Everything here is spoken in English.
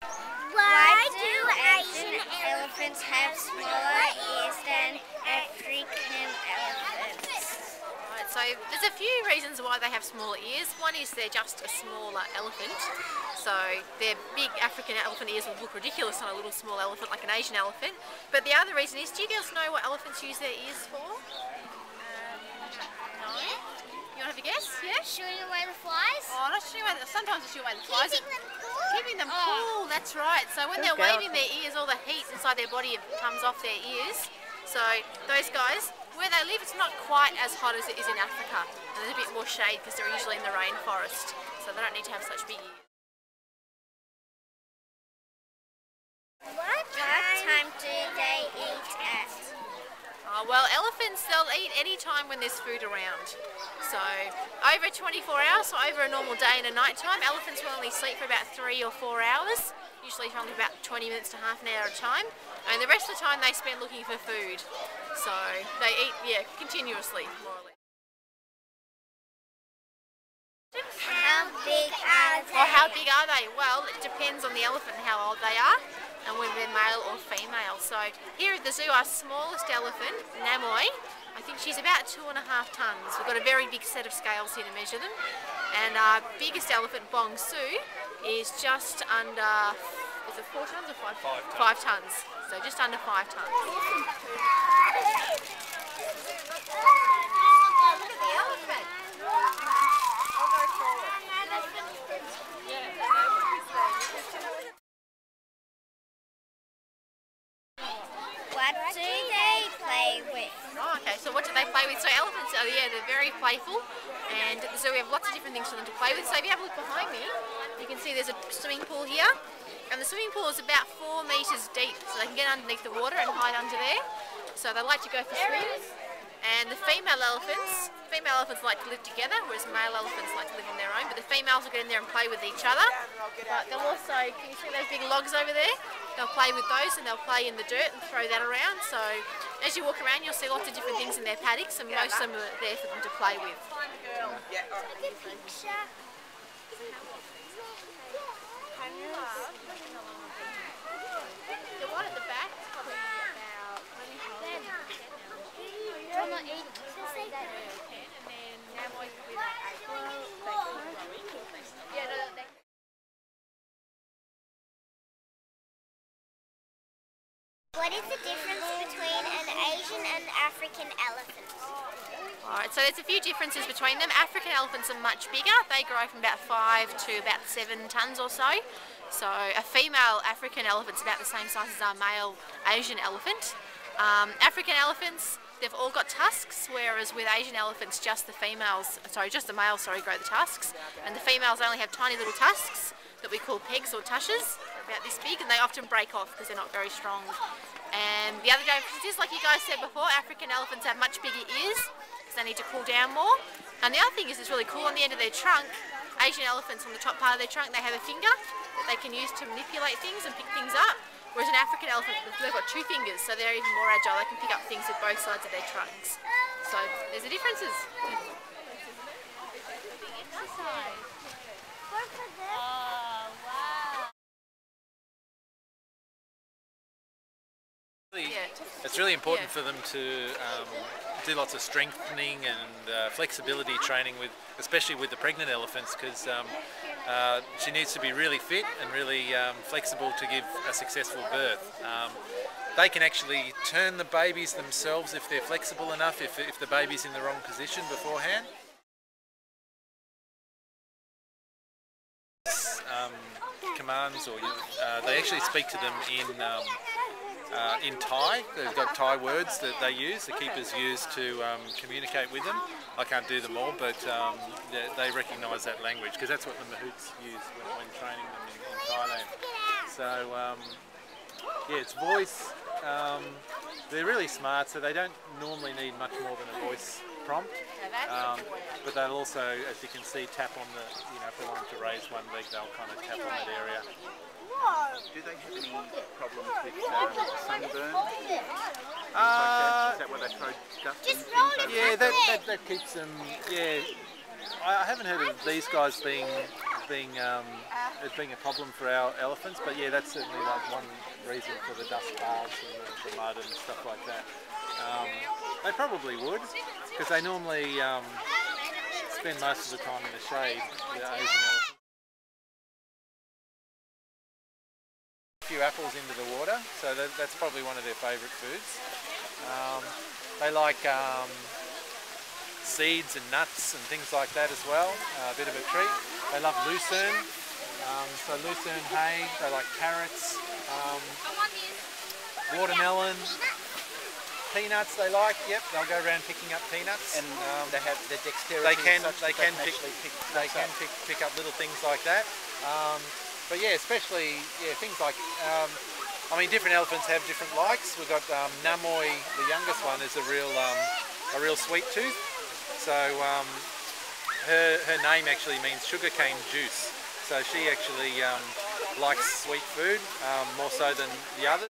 Why do Asian elephants have smaller ears than African elephants? Right, so there's a few reasons why they have smaller ears. One is they're just a smaller elephant. So their big African elephant ears would look ridiculous on a little small elephant like an Asian elephant. But the other reason is, do you girls know what elephants use their ears for? No? You want to have a guess? Yeah? Shooing away the flies? Oh, not shooing away, sometimes it's shooing away the flies. Keeping them cool? Keeping them cool, that's right. So when they're waving their ears, all the heat inside their body comes off their ears. So those guys, where they live, it's not quite as hot as it is in Africa. And there's a bit more shade because they're usually in the rainforest. So they don't need to have such big ears. What time do they eat at? Well, elephants, they'll eat any time when there's food around. So over 24 hours, so over a normal day and a night time, elephants will only sleep for about 3 or 4 hours, usually only about 20 minutes to half an hour at a time. And the rest of the time they spend looking for food. So they eat, continuously, more or less. How big are they? Or how big are they? Well, it depends on the elephant and how old they are, and whether they're male or female. So here at the zoo, our smallest elephant, Namoi, I think she's about 2.5 tons. We've got a very big set of scales here to measure them. And our biggest elephant, Bong Su, is just under, is it 4 tons or 5 tons? 5 tons. So just under 5 tons. What do they play with? Oh, okay, so what do they play with? So elephants, they're very playful, and so we have lots of different things for them to play with. So if you have a look behind me, you can see there's a swimming pool here, and the swimming pool is about 4 meters deep, so they can get underneath the water and hide under there. So they like to go for swims. And the female elephants like to live together, whereas male elephants like to live on their own. But the females will get in there and play with each other. But they'll also, can you see those big logs over there? They'll play with those, and they'll play in the dirt and throw that around. So as you walk around, you'll see lots of different things in their paddocks, and most of them are there for them to play with. The one at the back is probably about What is the difference between an Asian and African elephant? Alright, so there's a few differences between them. African elephants are much bigger. They grow from about 5 to about 7 tons or so. So a female African elephant's about the same size as our male Asian elephant. African elephants, they've all got tusks, whereas with Asian elephants, just the males grow the tusks. And the females only have tiny little tusks that we call pegs or tushes, about this big, and they often break off because they're not very strong. And the other difference is, like you guys said before, African elephants have much bigger ears because they need to cool down more. And the other thing is, it's really cool, on the end of their trunk, Asian elephants on the top part of their trunk, they have a finger that they can use to manipulate things and pick things up. Whereas an African elephant, they've got 2 fingers, so they're even more agile. They can pick up things with both sides of their trunks. So there's the differences. It's really important for them to do lots of strengthening and flexibility training, especially with the pregnant elephants, because she needs to be really fit and really flexible to give a successful birth. They can actually turn the babies themselves if they're flexible enough, if the baby's in the wrong position beforehand. Commands, or they actually speak to them in Thai. They've got Thai words that they use, the keepers use to communicate with them. I can't do them all, but they recognise that language because that's what the mahouts use when training them in Thailand. So yeah, it's voice. They're really smart, so they don't normally need much more than a voice prompt. But they'll also, as you can see, tap on the, if they want to raise one leg, they'll kind of tap on that area. Do they have any problems with sunburn? Is that why they throw dust and things over? Yeah, that keeps them, yeah. I haven't heard of these guys being being a problem for our elephants. But yeah, that's certainly like one reason for the dust baths and the mud and stuff like that. They probably would, because they normally spend most of the time in the shade, the Asian elephants. A few apples into the water, so that's probably one of their favourite foods. They like seeds and nuts and things like that as well, a bit of a treat. They love lucerne, so lucerne hay. They like carrots, watermelon, peanuts they like. Yep, they'll go around picking up peanuts. And they have the dexterity. They can pick up little things like that. But yeah, especially things like, I mean, different elephants have different likes. We've got Namoy, the youngest one, is a real sweet tooth. So her name actually means sugarcane juice. So she actually likes sweet food more so than the others.